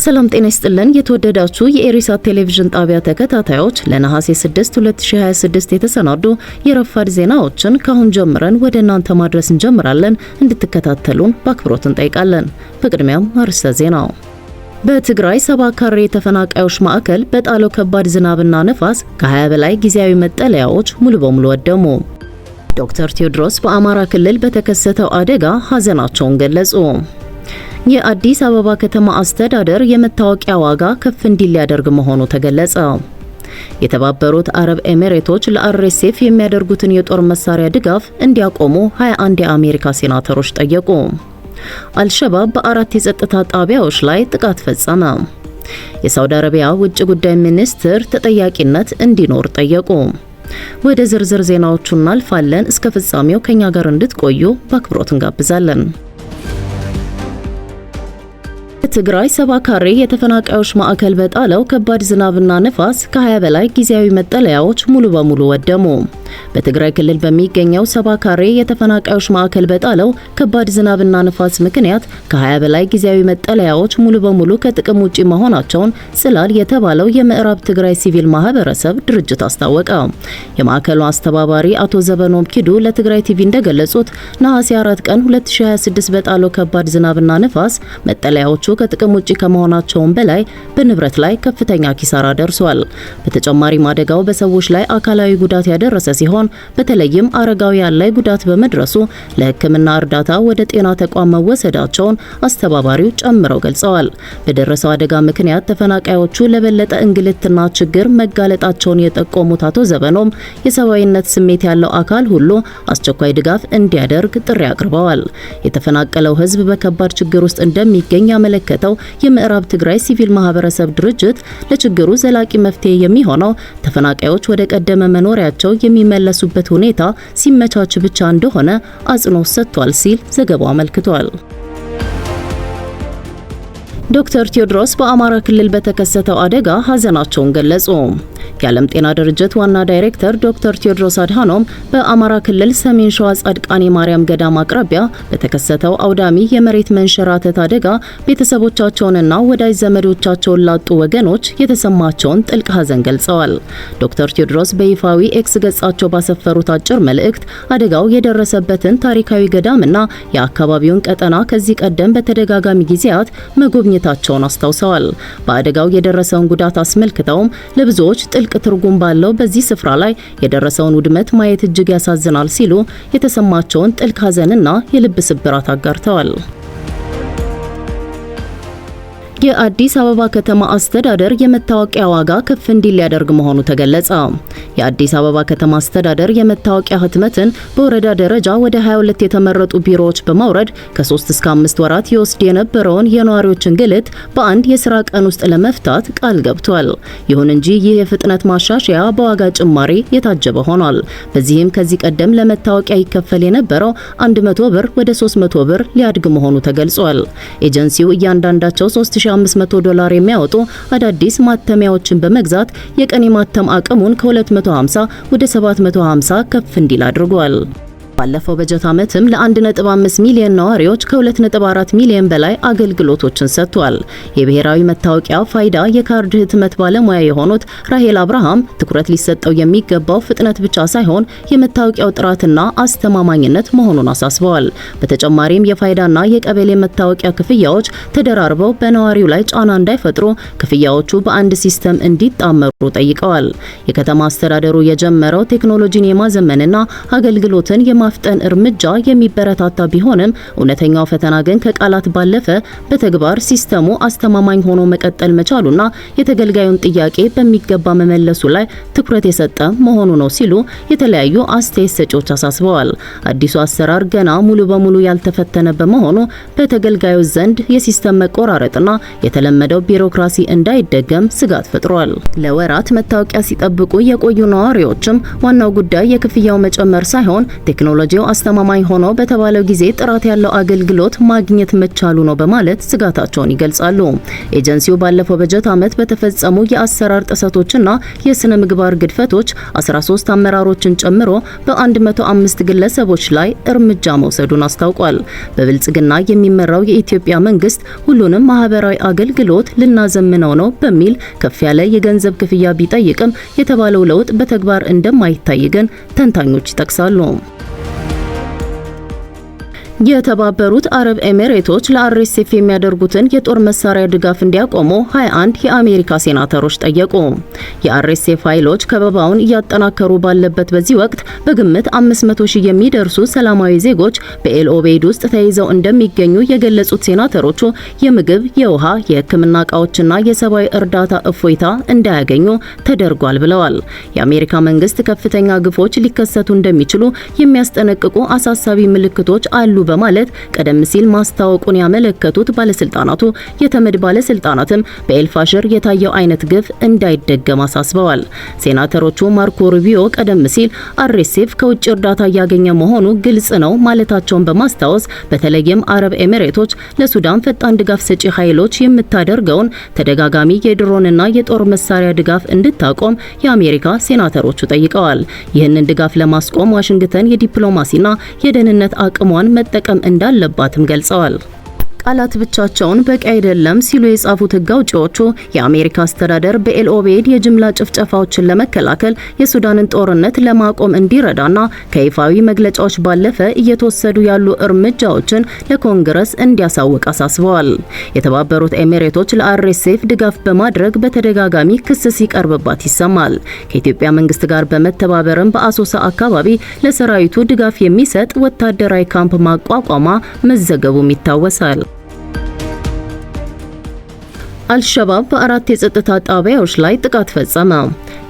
ሰላም ጤና ይስጥልን የተወደዳችሁ የኤሪሳት ቴሌቪዥን ጣቢያ ተከታታዮች ለነሐሴ 6 2026 የተሰናዱ የረፋድ ዜናዎችን ካሁን ጀምረን ወደ እናንተ ማድረስ እንጀምራለን። እንድትከታተሉን በአክብሮት እንጠይቃለን። በቅድሚያም አርዕስተ ዜናው። በትግራይ 70 ካሬ ተፈናቃዮች ማዕከል በጣለው ከባድ ዝናብና ነፋስ ከ20 በላይ ጊዜያዊ መጠለያዎች ሙሉ በሙሉ ወደሙ። ዶክተር ቴዎድሮስ በአማራ ክልል በተከሰተው አደጋ ሀዘናቸውን ገለጹ። የአዲስ አበባ ከተማ አስተዳደር የመታወቂያ ዋጋ ከፍ እንዲል ሊያደርግ መሆኑ ተገለጸ። የተባበሩት አረብ ኤሚሬቶች ለአርኤስኤፍ የሚያደርጉትን የጦር መሳሪያ ድጋፍ እንዲያቆሙ 21 የአሜሪካ ሴናተሮች ጠየቁ። አልሸባብ በ4 የጸጥታ ጣቢያዎች ላይ ጥቃት ፈጸመ። የሳውዲ አረቢያ ውጭ ጉዳይ ሚኒስትር ተጠያቂነት እንዲኖር ጠየቁ። ወደ ዝርዝር ዜናዎቹ እናልፋለን። እስከ ፍጻሜው ከኛ ጋር እንድትቆዩ በአክብሮት እንጋብዛለን። በትግራይ 70 ካሬ የተፈናቃዮች ማዕከል በጣለው ከባድ ዝናብና ነፋስ ከ20 በላይ ጊዜያዊ መጠለያዎች ሙሉ በሙሉ ወደሙ። በትግራይ ክልል በሚገኘው 70 ካሬ የተፈናቃዮች ማዕከል በጣለው ከባድ ዝናብና ነፋስ ምክንያት ከ20 በላይ ጊዜያዊ መጠለያዎች ሙሉ በሙሉ ከጥቅም ውጪ መሆናቸውን ጽላል የተባለው የምዕራብ ትግራይ ሲቪል ማህበረሰብ ድርጅት አስታወቀ። የማዕከሉ አስተባባሪ አቶ ዘበኖም ኪዱ ለትግራይ ቲቪ እንደገለጹት ነሐሴ 4 ቀን 2026 በጣለው ከባድ ዝናብና ነፋስ መጠለያዎቹ ከጥቅም ውጪ ከመሆናቸውም በላይ በንብረት ላይ ከፍተኛ ኪሳራ ደርሷል። በተጨማሪም አደጋው በሰዎች ላይ አካላዊ ጉዳት ያደረሰ ሲሆን በተለይም አረጋውያን ላይ ጉዳት በመድረሱ ለሕክምና እርዳታ ወደ ጤና ተቋም መወሰዳቸውን አስተባባሪው ጨምረው ገልጸዋል። በደረሰው አደጋ ምክንያት ተፈናቃዮቹ ለበለጠ እንግልትና ችግር መጋለጣቸውን የጠቆሙት አቶ ዘበኖም የሰብአዊነት ስሜት ያለው አካል ሁሉ አስቸኳይ ድጋፍ እንዲያደርግ ጥሪ አቅርበዋል። የተፈናቀለው ሕዝብ በከባድ ችግር ውስጥ እንደሚገኝ ያመለከተው የምዕራብ ትግራይ ሲቪል ማህበረሰብ ድርጅት ለችግሩ ዘላቂ መፍትሄ የሚሆነው ተፈናቃዮች ወደ ቀደመ መኖሪያቸው የሚመለሱበት ሁኔታ ሲመቻች ብቻ እንደሆነ አጽንኦት ሰጥቷል ሲል ዘገባው አመልክቷል። ዶክተር ቴዎድሮስ በአማራ ክልል በተከሰተው አደጋ ሀዘናቸውን ገለጹ። የዓለም ጤና ድርጅት ዋና ዳይሬክተር ዶክተር ቴዎድሮስ አድሃኖም በአማራ ክልል ሰሜን ሸዋ ጻድቃኔ ማርያም ገዳም አቅራቢያ በተከሰተው አውዳሚ የመሬት መንሸራተት አደጋ ቤተሰቦቻቸውንና ወዳጅ ዘመዶቻቸውን ላጡ ወገኖች የተሰማቸውን ጥልቅ ሀዘን ገልጸዋል። ዶክተር ቴዎድሮስ በይፋዊ ኤክስ ገጻቸው ባሰፈሩት አጭር መልእክት አደጋው የደረሰበትን ታሪካዊ ገዳምና የአካባቢውን ቀጠና ከዚህ ቀደም በተደጋጋሚ ጊዜያት መጎብኘታቸውን አስታውሰዋል። በአደጋው የደረሰውን ጉዳት አስመልክተውም ለብዙዎች ጥልቅ ትርጉም ባለው በዚህ ስፍራ ላይ የደረሰውን ውድመት ማየት እጅግ ያሳዝናል ሲሉ የተሰማቸውን ጥልቅ ሀዘንና የልብ ስብራት አጋርተዋል። የአዲስ አበባ ከተማ አስተዳደር የመታወቂያ ዋጋ ከፍ እንዲል ሊያደርግ መሆኑ ተገለጸ። የአዲስ አበባ ከተማ አስተዳደር የመታወቂያ ህትመትን በወረዳ ደረጃ ወደ 22 የተመረጡ ቢሮዎች በማውረድ ከ3 እስከ 5 ወራት ይወስድ የነበረውን የነዋሪዎችን እንግልት በአንድ የስራ ቀን ውስጥ ለመፍታት ቃል ገብቷል። ይሁን እንጂ ይህ የፍጥነት ማሻሻያ በዋጋ ጭማሪ የታጀበ ሆኗል። በዚህም ከዚህ ቀደም ለመታወቂያ ይከፈል የነበረው 100 ብር ወደ 300 ብር ሊያድግ መሆኑ ተገልጿል። ኤጀንሲው እያንዳንዳቸው $3500 የሚያወጡ አዳዲስ ማተሚያዎችን በመግዛት የቀን የማተም አቅሙን ከ250 ወደ 750 ከፍ እንዲል አድርጓል። ባለፈው በጀት ዓመትም ለ1.5 ሚሊዮን ነዋሪዎች ከ2.4 ሚሊዮን በላይ አገልግሎቶችን ሰጥቷል። የብሔራዊ መታወቂያ ፋይዳ የካርድ ህትመት ባለሙያ የሆኑት ራሄል አብርሃም ትኩረት ሊሰጠው የሚገባው ፍጥነት ብቻ ሳይሆን የመታወቂያው ጥራትና አስተማማኝነት መሆኑን አሳስበዋል። በተጨማሪም የፋይዳና የቀበሌ መታወቂያ ክፍያዎች ተደራርበው በነዋሪው ላይ ጫና እንዳይፈጥሩ ክፍያዎቹ በአንድ ሲስተም እንዲጣመሩ ጠይቀዋል። የከተማ አስተዳደሩ የጀመረው ቴክኖሎጂን የማዘመንና አገልግሎትን ማፍጠን እርምጃ የሚበረታታ ቢሆንም እውነተኛው ፈተና ግን ከቃላት ባለፈ በተግባር ሲስተሙ አስተማማኝ ሆኖ መቀጠል መቻሉና የተገልጋዩን ጥያቄ በሚገባ መመለሱ ላይ ትኩረት የሰጠ መሆኑ ነው ሲሉ የተለያዩ አስተያየት ሰጪዎች አሳስበዋል። አዲሱ አሰራር ገና ሙሉ በሙሉ ያልተፈተነ በመሆኑ በተገልጋዩ ዘንድ የሲስተም መቆራረጥና የተለመደው ቢሮክራሲ እንዳይደገም ስጋት ፈጥሯል። ለወራት መታወቂያ ሲጠብቁ የቆዩ ነዋሪዎችም ዋናው ጉዳይ የክፍያው መጨመር ሳይሆን ቴክኖሎጂ ቴክኖሎጂው አስተማማኝ ሆኖ በተባለው ጊዜ ጥራት ያለው አገልግሎት ማግኘት መቻሉ ነው በማለት ስጋታቸውን ይገልጻሉ። ኤጀንሲው ባለፈው በጀት ዓመት በተፈጸሙ የአሰራር ጥሰቶችና የስነ ምግባር ግድፈቶች 13 አመራሮችን ጨምሮ በ105 ግለሰቦች ላይ እርምጃ መውሰዱን አስታውቋል። በብልጽግና የሚመራው የኢትዮጵያ መንግስት ሁሉንም ማህበራዊ አገልግሎት ልናዘምነው ነው በሚል ከፍ ያለ የገንዘብ ክፍያ ቢጠይቅም የተባለው ለውጥ በተግባር እንደማይታይ ግን ተንታኞች ይጠቅሳሉ። የተባበሩት አረብ ኤሚሬቶች ለአርኤስኤፍ የሚያደርጉትን የጦር መሳሪያ ድጋፍ እንዲያቆሙ 21 የአሜሪካ ሴናተሮች ጠየቁ። የአርኤስኤፍ ኃይሎች ከበባውን እያጠናከሩ ባለበት በዚህ ወቅት በግምት 500 ሺህ የሚደርሱ ሰላማዊ ዜጎች በኤል ኦቤይድ ውስጥ ተይዘው እንደሚገኙ የገለጹት ሴናተሮቹ የምግብ፣ የውሃ፣ የሕክምና ዕቃዎችና የሰብአዊ እርዳታ እፎይታ እንዳያገኙ ተደርጓል ብለዋል። የአሜሪካ መንግስት ከፍተኛ ግፎች ሊከሰቱ እንደሚችሉ የሚያስጠነቅቁ አሳሳቢ ምልክቶች አሉ በማለት ቀደም ሲል ማስታወቁን ያመለከቱት ባለስልጣናቱ የተመድ ባለስልጣናትም በኤልፋሽር የታየው አይነት ግፍ እንዳይደገም አሳስበዋል። ሴናተሮቹ ማርኮ ሩቢዮ ቀደም ሲል አርኤስኤፍ ከውጭ እርዳታ እያገኘ መሆኑ ግልጽ ነው ማለታቸውን በማስታወስ በተለይም አረብ ኤሚሬቶች ለሱዳን ፈጣን ድጋፍ ሰጪ ኃይሎች የምታደርገውን ተደጋጋሚ የድሮንና የጦር መሳሪያ ድጋፍ እንድታቆም የአሜሪካ ሴናተሮቹ ጠይቀዋል። ይህንን ድጋፍ ለማስቆም ዋሽንግተን የዲፕሎማሲና የደህንነት አቅሟን መጠቀም እንዳለባትም ገልጸዋል። ቃላት ብቻቸውን በቂ አይደለም ሲሉ የጻፉት ሕግ አውጪዎቹ የአሜሪካ አስተዳደር በኤል ኦቤይድ የጅምላ ጭፍጨፋዎችን ለመከላከል የሱዳንን ጦርነት ለማቆም እንዲረዳና ከይፋዊ መግለጫዎች ባለፈ እየተወሰዱ ያሉ እርምጃዎችን ለኮንግረስ እንዲያሳውቅ አሳስበዋል። የተባበሩት ኤሚሬቶች ለአርኤስኤፍ ድጋፍ በማድረግ በተደጋጋሚ ክስ ሲቀርብባት ይሰማል። ከኢትዮጵያ መንግስት ጋር በመተባበርም በአሶሳ አካባቢ ለሰራዊቱ ድጋፍ የሚሰጥ ወታደራዊ ካምፕ ማቋቋሟ መዘገቡም ይታወሳል። አልሸባብ በ4 የጸጥታ ጣቢያዎች ላይ ጥቃት ፈጸመ።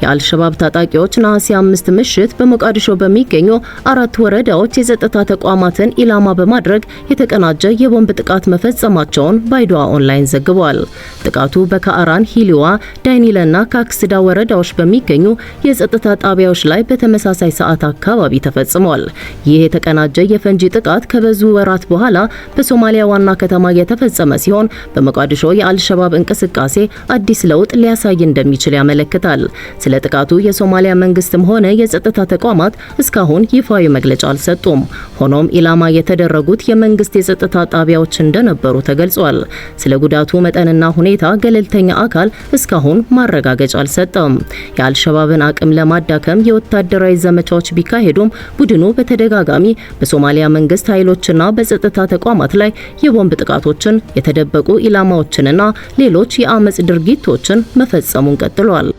የአልሸባብ ታጣቂዎች ነሐሴ 5 ምሽት በሞቃዲሾ በሚገኙ 4 ወረዳዎች የጸጥታ ተቋማትን ኢላማ በማድረግ የተቀናጀ የቦምብ ጥቃት መፈጸማቸውን ባይዶዋ ኦንላይን ዘግቧል። ጥቃቱ በካአራን፣ ሂሊዋ፣ ዳይኒለና ካክስዳ ወረዳዎች በሚገኙ የጸጥታ ጣቢያዎች ላይ በተመሳሳይ ሰዓት አካባቢ ተፈጽሟል። ይህ የተቀናጀ የፈንጂ ጥቃት ከብዙ ወራት በኋላ በሶማሊያ ዋና ከተማ የተፈጸመ ሲሆን በሞቃዲሾ የአልሸባብ እንቅስቃሴ አዲስ ለውጥ ሊያሳይ እንደሚችል ያመለክታል። ስለ ጥቃቱ የሶማሊያ መንግስትም ሆነ የጸጥታ ተቋማት እስካሁን ይፋዊ መግለጫ አልሰጡም። ሆኖም ኢላማ የተደረጉት የመንግስት የጸጥታ ጣቢያዎች እንደነበሩ ተገልጿል። ስለ ጉዳቱ መጠንና ሁኔታ ገለልተኛ አካል እስካሁን ማረጋገጫ አልሰጠም። የአልሸባብን አቅም ለማዳከም የወታደራዊ ዘመቻዎች ቢካሄዱም ቡድኑ በተደጋጋሚ በሶማሊያ መንግስት ኃይሎችና በጸጥታ ተቋማት ላይ የቦምብ ጥቃቶችን፣ የተደበቁ ኢላማዎችንና ሌሎች የአመጽ ድርጊቶችን መፈጸሙን ቀጥሏል።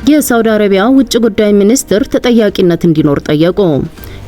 የሳውዲ አረቢያ ውጭ ጉዳይ ሚኒስትር ተጠያቂነት እንዲኖር ጠየቁ።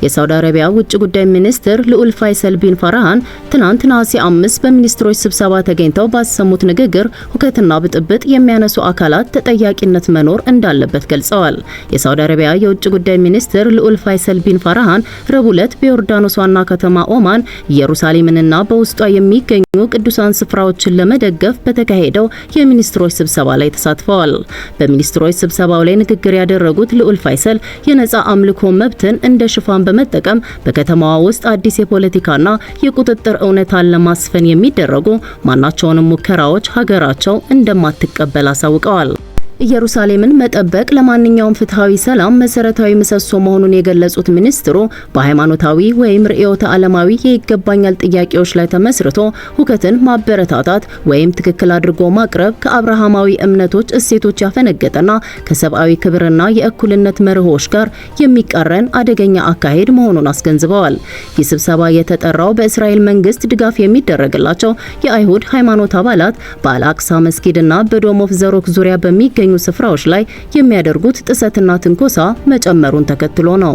የሳውዲ አረቢያ ውጭ ጉዳይ ሚኒስትር ልዑል ፋይሰል ቢን ፈርሃን ትናንት ነሐሴ 5 በሚኒስትሮች ስብሰባ ተገኝተው ባሰሙት ንግግር ሁከትና ብጥብጥ የሚያነሱ አካላት ተጠያቂነት መኖር እንዳለበት ገልጸዋል። የሳውዲ አረቢያ የውጭ ጉዳይ ሚኒስትር ልዑል ፋይሰል ቢን ፈርሃን ረቡዕ ዕለት በዮርዳኖስ ዋና ከተማ ኦማን ኢየሩሳሌምንና በውስጧ የሚገኙ ቅዱሳን ስፍራዎችን ለመደገፍ በተካሄደው የሚኒስትሮች ስብሰባ ላይ ተሳትፈዋል። በሚኒስትሮች ስብሰባው ላይ ንግግር ያደረጉት ልዑል ፋይሰል የነጻ አምልኮ መብትን እንደ ሽፋን በመጠቀም በከተማዋ ውስጥ አዲስ የፖለቲካና የቁጥጥር እውነታን ለማስፈን የሚደረጉ ማናቸውንም ሙከራዎች ሀገራቸው እንደማትቀበል አሳውቀዋል። ኢየሩሳሌምን መጠበቅ ለማንኛውም ፍትሃዊ ሰላም መሰረታዊ ምሰሶ መሆኑን የገለጹት ሚኒስትሩ በሃይማኖታዊ ወይም ርዕዮተ ዓለማዊ የይገባኛል ጥያቄዎች ላይ ተመስርቶ ሁከትን ማበረታታት ወይም ትክክል አድርጎ ማቅረብ ከአብርሃማዊ እምነቶች እሴቶች ያፈነገጠና ከሰብአዊ ክብርና የእኩልነት መርሆች ጋር የሚቃረን አደገኛ አካሄድ መሆኑን አስገንዝበዋል። ይህ ስብሰባ የተጠራው በእስራኤል መንግስት ድጋፍ የሚደረግላቸው የአይሁድ ሃይማኖት አባላት በአልአቅሳ መስጊድና በዶም ኦፍ ዘ ሮክ ዙሪያ በሚገኙ ስፍራዎች ላይ የሚያደርጉት ጥሰትና ትንኮሳ መጨመሩን ተከትሎ ነው።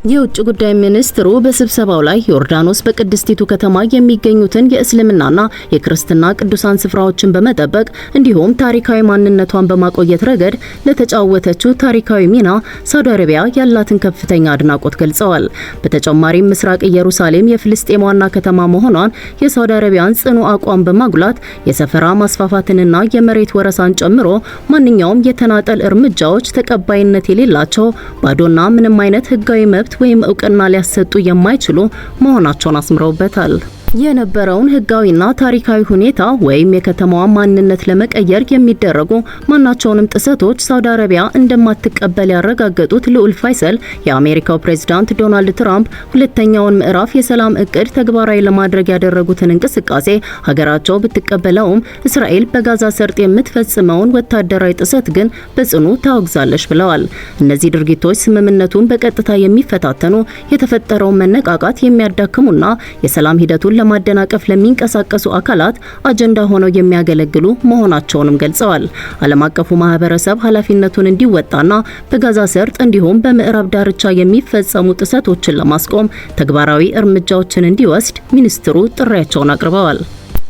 የውጭ ጉዳይ ሚኒስትሩ በስብሰባው ላይ ዮርዳኖስ በቅድስቲቱ ከተማ የሚገኙትን የእስልምናና የክርስትና ቅዱሳን ስፍራዎችን በመጠበቅ እንዲሁም ታሪካዊ ማንነቷን በማቆየት ረገድ ለተጫወተችው ታሪካዊ ሚና ሳውዲ አረቢያ ያላትን ከፍተኛ አድናቆት ገልጸዋል። በተጨማሪም ምስራቅ ኢየሩሳሌም የፍልስጤም ዋና ከተማ መሆኗን የሳውዲ አረቢያን ጽኑ አቋም በማጉላት የሰፈራ ማስፋፋትንና የመሬት ወረሳን ጨምሮ ማንኛውም የተናጠል እርምጃዎች ተቀባይነት የሌላቸው ባዶና ምንም አይነት ህጋዊ መብት ወይም እውቅና ሊያሰጡ የማይችሉ መሆናቸውን አስምረውበታል። የነበረውን ህጋዊና ታሪካዊ ሁኔታ ወይም የከተማዋን ማንነት ለመቀየር የሚደረጉ ማናቸውንም ጥሰቶች ሳውዲ አረቢያ እንደማትቀበል ያረጋገጡት ልዑል ፋይሰል የአሜሪካው ፕሬዝዳንት ዶናልድ ትራምፕ ሁለተኛውን ምዕራፍ የሰላም እቅድ ተግባራዊ ለማድረግ ያደረጉትን እንቅስቃሴ ሀገራቸው ብትቀበለውም እስራኤል በጋዛ ሰርጥ የምትፈጽመውን ወታደራዊ ጥሰት ግን በጽኑ ታወግዛለች ብለዋል። እነዚህ ድርጊቶች ስምምነቱን በቀጥታ የሚፈታተኑ፣ የተፈጠረውን መነቃቃት የሚያዳክሙና የሰላም ሂደቱን ለማደናቀፍ ለሚንቀሳቀሱ አካላት አጀንዳ ሆነው የሚያገለግሉ መሆናቸውንም ገልጸዋል። ዓለም አቀፉ ማህበረሰብ ኃላፊነቱን እንዲወጣና በጋዛ ሰርጥ እንዲሁም በምዕራብ ዳርቻ የሚፈጸሙ ጥሰቶችን ለማስቆም ተግባራዊ እርምጃዎችን እንዲወስድ ሚኒስትሩ ጥሪያቸውን አቅርበዋል።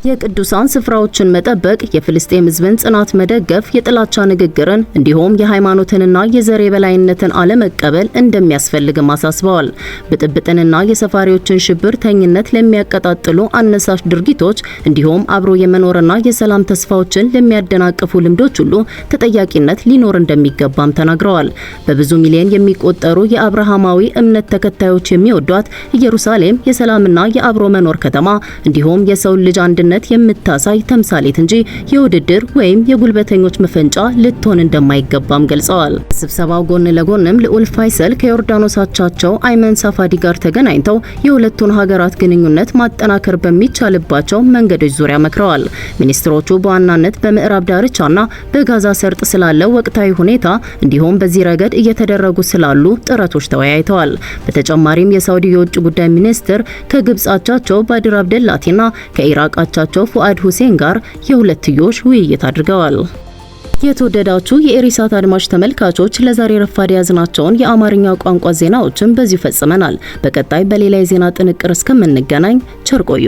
የቅዱሳን ስፍራዎችን መጠበቅ፣ የፍልስጤም ህዝብን ጽናት መደገፍ፣ የጥላቻ ንግግርን እንዲሁም የሃይማኖትንና የዘር የበላይነትን አለመቀበል እንደሚያስፈልግም አሳስበዋል። ብጥብጥንና የሰፋሪዎችን ሽብርተኝነት ለሚያቀጣጥሉ አነሳሽ ድርጊቶች እንዲሁም አብሮ የመኖርና የሰላም ተስፋዎችን ለሚያደናቅፉ ልምዶች ሁሉ ተጠያቂነት ሊኖር እንደሚገባም ተናግረዋል። በብዙ ሚሊዮን የሚቆጠሩ የአብርሃማዊ እምነት ተከታዮች የሚወዷት ኢየሩሳሌም የሰላምና የአብሮ መኖር ከተማ እንዲሁም የሰው ልጅ አንድነት የምታሳይ ተምሳሌት እንጂ የውድድር ወይም የጉልበተኞች መፈንጫ ልትሆን እንደማይገባም ገልጸዋል። ስብሰባው ጎን ለጎንም ልዑል ፋይሰል ከዮርዳኖስ አቻቸው አይመን ሳፋዲ ጋር ተገናኝተው የሁለቱን ሀገራት ግንኙነት ማጠናከር በሚቻልባቸው መንገዶች ዙሪያ መክረዋል። ሚኒስትሮቹ በዋናነት በምዕራብ ዳርቻና በጋዛ ሰርጥ ስላለው ወቅታዊ ሁኔታ እንዲሁም በዚህ ረገድ እየተደረጉ ስላሉ ጥረቶች ተወያይተዋል። በተጨማሪም የሳውዲ የውጭ ጉዳይ ሚኒስትር ከግብጽ አቻቸው ባድር አብደላቲና ከኢራቅ አቻቸው ፉአድ ሁሴን ጋር የሁለትዮሽ ውይይት አድርገዋል። የተወደዳችሁ የኢሪሳት አድማጭ ተመልካቾች ለዛሬ ረፋድ ያዝናቸውን የአማርኛ ቋንቋ ዜናዎችን በዚሁ ፈጽመናል። በቀጣይ በሌላ የዜና ጥንቅር እስከምንገናኝ ቸር ቆዩ።